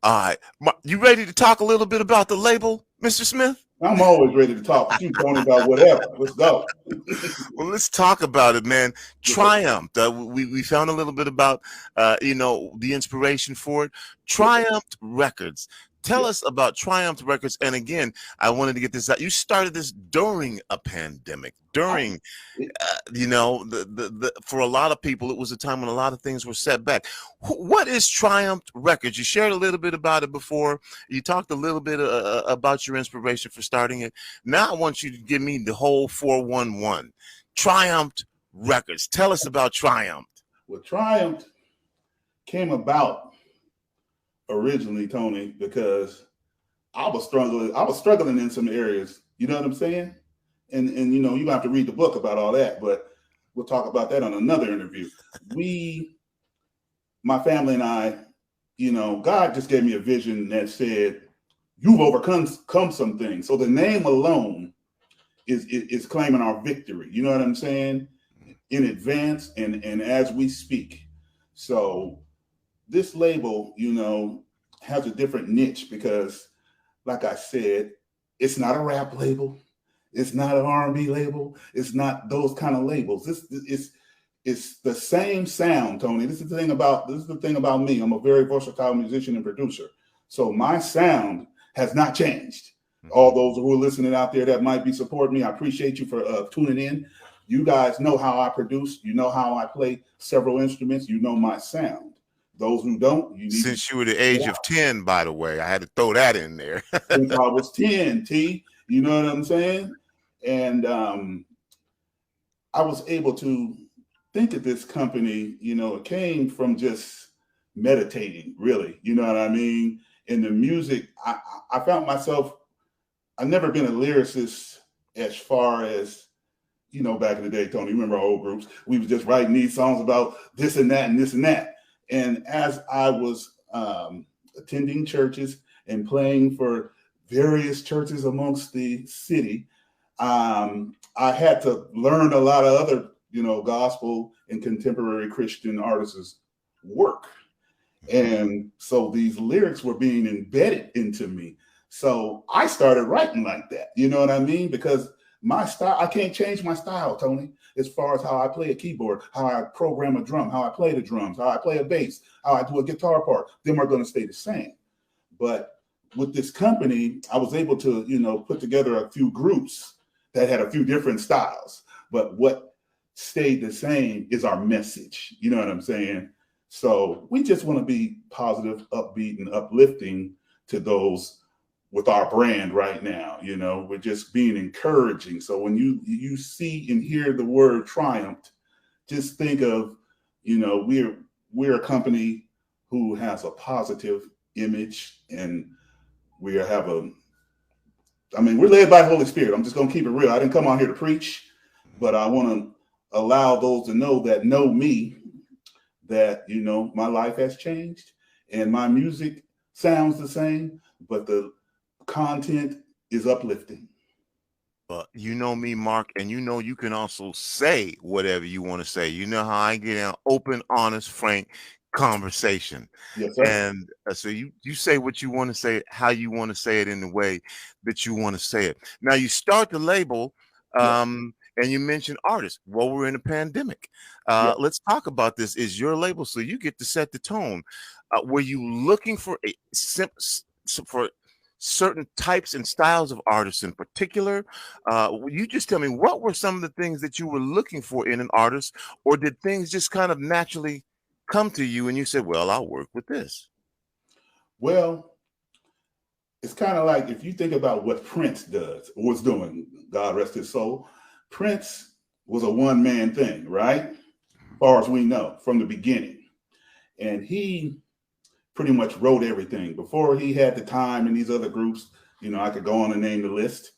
All right. You ready to talk a little bit about the label, Mr. Smith? I'm always ready to talk with you, Tony, about whatever. Let's go. Well, let's talk about it, man. Yes, sir. Triumph. We found a little bit about the inspiration for it. Yes, sir. Triumph Records. Tell Yes. us about Triumph Records. And again, I wanted to get this out. You started this during a pandemic. I, During, for a lot of people, it was a time when a lot of things were set back. What is Triumph Records? You shared a little bit about it before. You talked a little bit about your inspiration for starting it. Now I want you to give me the whole 411. Triumph Records. Tell us about Triumph. well, Triumph came about originally, Tony, because I was struggling. I was struggling in some areas. You know what I'm saying? And you have to read the book about all that, but we'll talk about that on another interview. My family and I, God just gave me a vision that said, "You've overcome some things." So the name alone is claiming our victory. You know what I'm saying? In advance and as we speak. So this label, has a different niche because, like I said, it's not a rap label. It's not an R&B label. It's not those kind of labels. It's the same sound, Tony. This is the thing about me. I'm a very versatile musician and producer. So my sound has not changed. All those who are listening out there that might be supporting me, I appreciate you for tuning in. You guys know how I produce. You know how I play several instruments. You know my sound. Those who don't, you need Since you were the age of 10, by the way, I had to throw that in there. since I was 10, T. You know what I'm saying? And I was able to think of this company, it came from just meditating, really. You know what I mean? In the music, I found myself, I've never been a lyricist as far as, back in the day, Tony, remember our old groups? We was just writing these songs about this and that and this and that. And as I was attending churches and playing for various churches amongst the city, I had to learn a lot of other, gospel and contemporary Christian artists' work. And so these lyrics were being embedded into me. So I started writing like that. You know what I mean? Because my style, I can't change my style, Tony, as far as how I play a keyboard, how I program a drum, how I play the drums, how I play a bass, how I do a guitar part. Them are going to stay the same. But with this company, I was able to, put together a few groups that had a few different styles. But what stayed the same is our message. You know what I'm saying? So we just want to be positive, upbeat, and uplifting to those with our brand right now. We're just being encouraging. So when you see and hear the word Triumph, just think of, we're a company who has a positive image, and we're led by the Holy Spirit. I'm just going to keep it real. I didn't come on here to preach, but I want to allow those to know me, that, my life has changed and my music sounds the same, but the content is uplifting. You know me, Mark, and you can also say whatever you want to say. You know how I get an open, honest, frank conversation. Yes, sir. And so you say what you want to say, how you want to say it in the way that you want to say it. Now you start the label, Yes. and you mentioned artists. Well, we're in a pandemic. Yes. Let's talk about this. Is your label, so you get to set the tone. Were you looking for for certain types and styles of artists in particular? You just tell me, what were some of the things that you were looking for in an artist, or did things just kind of naturally come to you and you said, well, I'll work with this? Well, it's kind of like if you think about what Prince was doing, God rest his soul. Prince was a one-man thing, right? As far as we know, from the beginning. And he pretty much wrote everything before he had the time in these other groups. I could go on and name the list.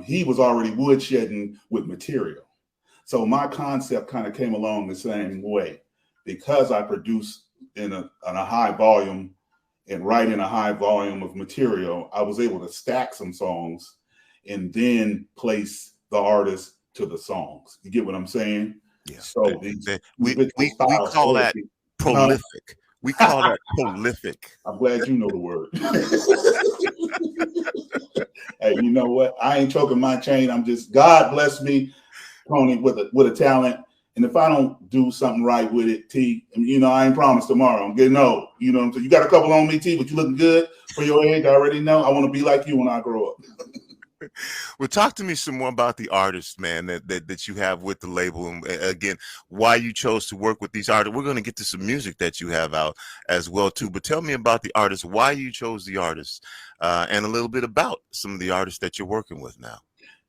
He was already woodshedding with material. So my concept kind of came along the same way, because I produce in a high volume and write in a high volume of material. I was able to stack some songs and then place the artist to the songs. You get what I'm saying? Yeah. So We call that prolific. We call that prolific. I'm glad you know the word. Hey, you know what? I ain't choking my chain. I'm just, God bless me, Tony, with a talent. And if I don't do something right with it, T, you know, I ain't promised tomorrow. I'm getting old. You know what I'm saying? You got a couple on me, T, but you looking good for your age. I already know. I want to be like you when I grow up. Well, talk to me some more about the artists, man, that you have with the label, and again, why you chose to work with these artists. We're going to get to some music that you have out as well too, but tell me about the artists, why you chose the artists, and a little bit about some of the artists that you're working with now.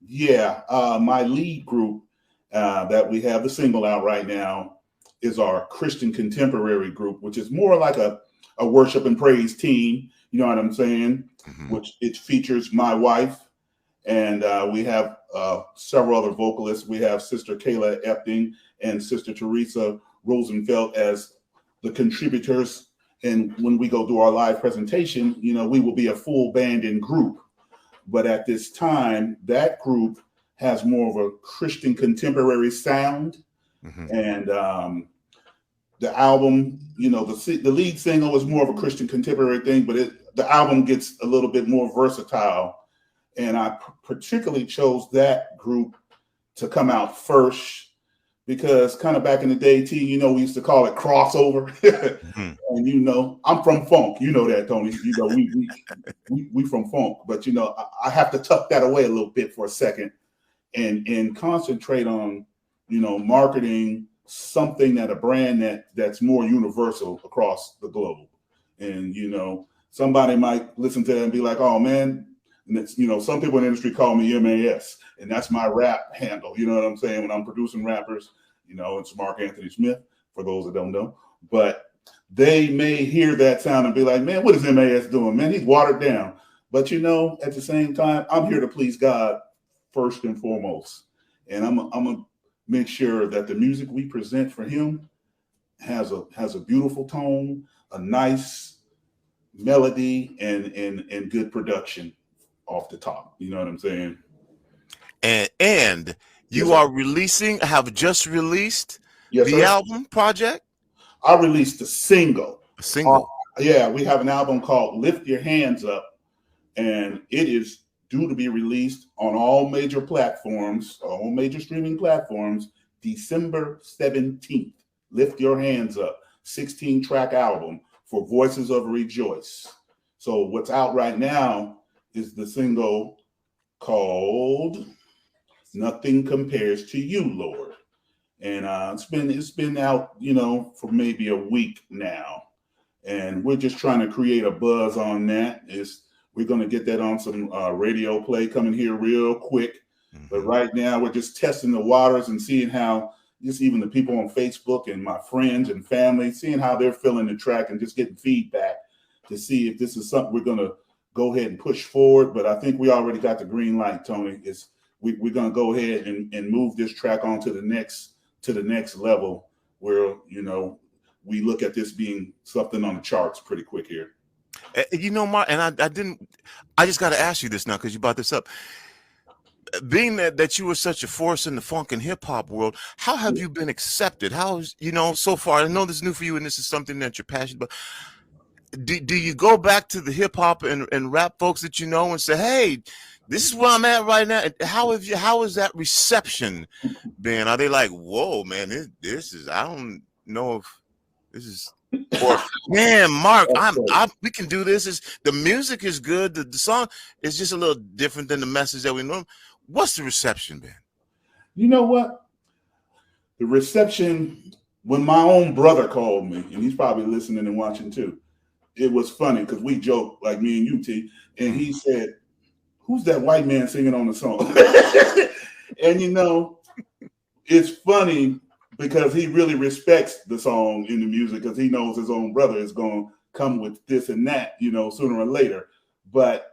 Yeah, my lead group that we have the single out right now is our Christian contemporary group, which is more like a worship and praise team. You know what I'm saying? Mm-hmm. Which it features my wife, and we have several other vocalists. We have Sister Kayla Epting and Sister Teresa Rosenfeld as the contributors. And when we go do our live presentation, you know, we will be a full band and group. But at this time, that group has more of a Christian contemporary sound. Mm-hmm. And the album, you know, the lead single is more of a Christian contemporary thing, but the album gets a little bit more versatile. And I particularly chose that group to come out first because kind of back in the day, T, you know, we used to call it crossover. Mm-hmm. And you know, I'm from funk. You know that, Tony. You know, we from funk. But you know, I have to tuck that away a little bit for a second and concentrate on, you know, marketing something that a brand that's more universal across the globe. And you know, somebody might listen to that and be like, "Oh man," and it's, you know, some people in the industry call me MAS, and that's my rap handle. You know what I'm saying? When I'm producing rappers, you know, it's Mark Anthony Smith for those that don't know, but they may hear that sound and be like, "Man, what is MAS doing? Man, he's watered down." But you know, at the same time, I'm here to please God first and foremost, and I'm gonna make sure that the music we present for Him has a beautiful tone, a nice melody, and good production off the top. You know what I'm saying? And Yes, you sir. are have just released Yes, the sir. album project, I released a single. a Uh, single. yeah, we have an album called "Lift Your Hands Up," and it is due to be released on all major platforms, all major streaming platforms, December 17th. Lift Your Hands Up, 16-track album for Voices of Rejoice. So what's out right now is the single called "Nothing Compares to You, Lord." And it's been out, you know, for maybe a week now, and we're just trying to create a buzz on that. We're going to get that on some radio play coming here real quick. But Mm-hmm. right now, we're just testing the waters and seeing how just even the people on Facebook and my friends and family, seeing how they're feeling the track and just getting feedback to see if this is something we're going to go ahead and push forward. But I think we already got the green light, Tony. We're going to go ahead and move this track on to the next level where, you know, we look at this being something on the charts pretty quick here. You know, Mark, and I just got to ask you this now because you brought this up. Being that you were such a force in the funk and hip hop world, how have you been accepted? How's, you know, so far? I know this is new for you and this is something that you're passionate about. Do you go back to the hip hop and rap folks that you know and say, "Hey, this is where I'm at right now"? How is that reception been? Are they like, "Whoa, man, this is, I don't know if this is," or, "Man, Mark, we can do this. Is the music is good, the song is just a little different than the message that we know"? What's the reception been? You know what? The reception, when my own brother called me, and he's probably listening and watching too, it was funny because we joke, like me and you, T, and he said, "Who's that white man singing on the song?" And you know, it's funny because he really respects the song in the music because he knows his own brother is going to come with this and that, you know, sooner or later. But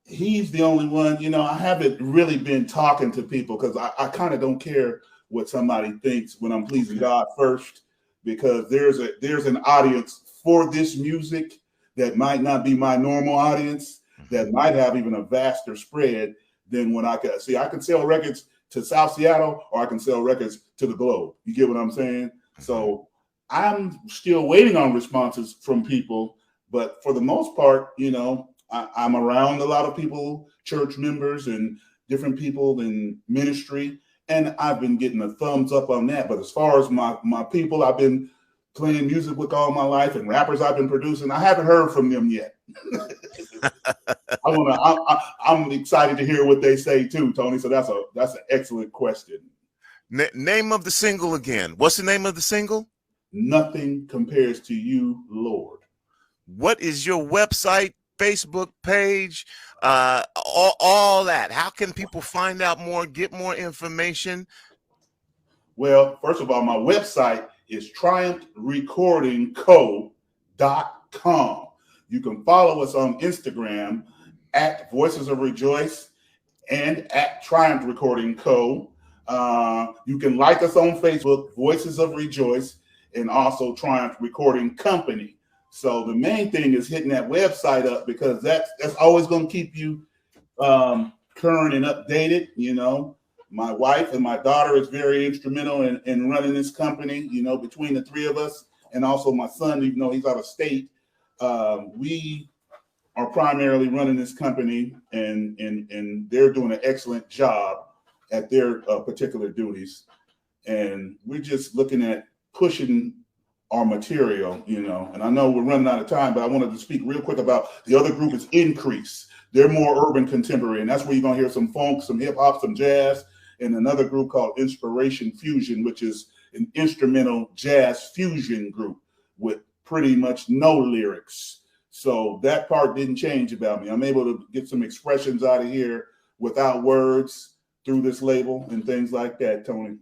he's the only one, you know, I haven't really been talking to people because I kind of don't care what somebody thinks when I'm pleasing God first, because there's an audience for this music that might not be my normal audience, that might have even a vaster spread than when I can see. I can sell records to South Seattle or I can sell records to the globe. You get what I'm saying? So I'm still waiting on responses from people, but for the most part, I'm around a lot of people, church members and different people in ministry, and I've been getting a thumbs up on that. But as far as my people I've been playing music with all my life and rappers I've been producing, I haven't heard from them yet. I'm excited to hear what they say too, Tony. So that's an excellent question. Name of the single again. What's the name of the single? Nothing Compares to You, Lord. What is your website, Facebook page, all that? How can people find out more, get more information? Well, first of all, my website is triumphrecordingco.com. You can follow us on Instagram at Voices of Rejoice and at Triumph Recording Co. You can like us on Facebook, Voices of Rejoice, and also Triumph Recording Company. So the main thing is hitting that website up, because that's always going to keep you current and updated. My wife and my daughter is very instrumental in running this company, between the three of us, and also my son, even though he's out of state. We are primarily running this company, and they're doing an excellent job at their particular duties. And we're just looking at pushing our material, and I know we're running out of time, but I wanted to speak real quick about the other group is Increase. They're more urban contemporary, and that's where you're going to hear some funk, some hip hop, some jazz, and another group called Inspiration Fusion, which is an instrumental jazz fusion group with pretty much no lyrics. So that part didn't change about me. I'm able to get some expressions out of here without words through this label and things like that, Tony.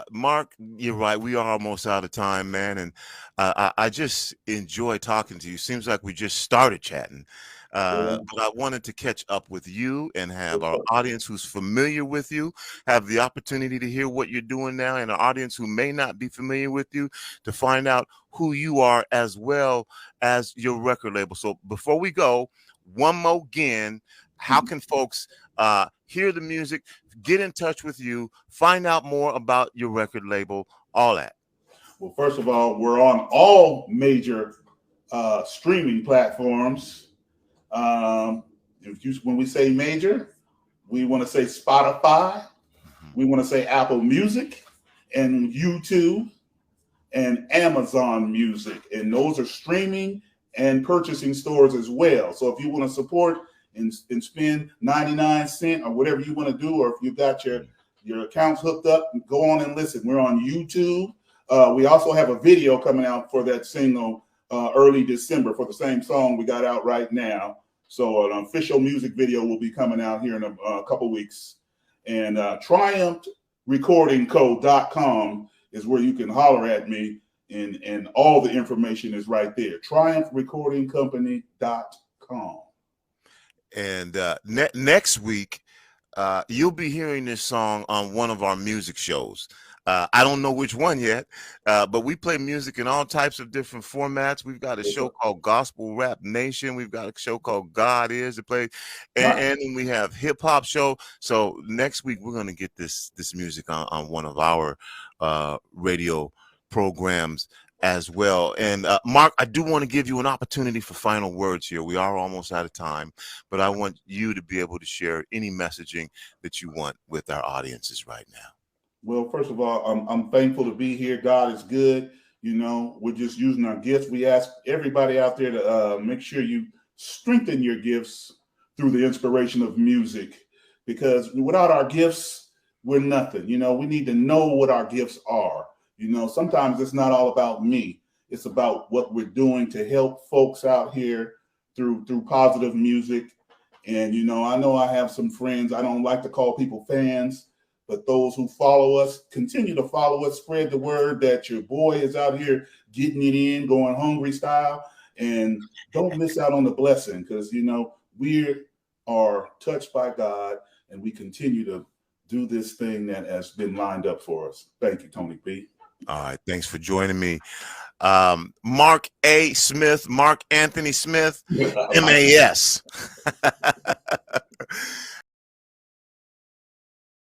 Mark, you're right. We are almost out of time, man. And I just enjoy talking to you. Seems like we just started chatting. But I wanted to catch up with you and have our audience who's familiar with you have the opportunity to hear what you're doing now, and an audience who may not be familiar with you to find out who you are as well as your record label. So before we go, one more again, how can folks hear the music, get in touch with you, find out more about your record label, all that? Well, first of all, we're on all major streaming platforms. When we say major, we want to say Spotify, we want to say Apple Music, and YouTube, and Amazon Music. And those are streaming and purchasing stores as well. So if you want to support and spend 99 cents or whatever you want to do, or if you've got your accounts hooked up, go on and listen. We're on YouTube. We also have a video coming out for that single early December for the same song we got out right now. So an official music video will be coming out here in a couple weeks. And triumphrecordingco.com is where you can holler at me, and all the information is right there. triumphrecordingcompany.com. And next week, you'll be hearing this song on one of our music shows. I don't know which one yet, but we play music in all types of different formats. We've got a show called Gospel Rap Nation. We've got a show called God Is to play, and then we have hip hop show. So next week we're going to get this music on one of our radio programs as well. And Mark, I do want to give you an opportunity for final words here. We are almost out of time, but I want you to be able to share any messaging that you want with our audiences right now. Well, first of all, I'm thankful to be here. God is good. We're just using our gifts. We ask everybody out there to make sure you strengthen your gifts through the inspiration of music, because without our gifts, we're nothing. We need to know what our gifts are. Sometimes it's not all about me. It's about what we're doing to help folks out here through positive music. And, I know I have some friends. I don't like to call people fans, but those who follow us, continue to follow us, spread the word that your boy is out here getting it in, going hungry style, and don't miss out on the blessing, because, we are touched by God, and we continue to do this thing that has been lined up for us. Thank you, Tony P. All right. Thanks for joining me. Mark A. Smith, Mark Anthony Smith, MAS.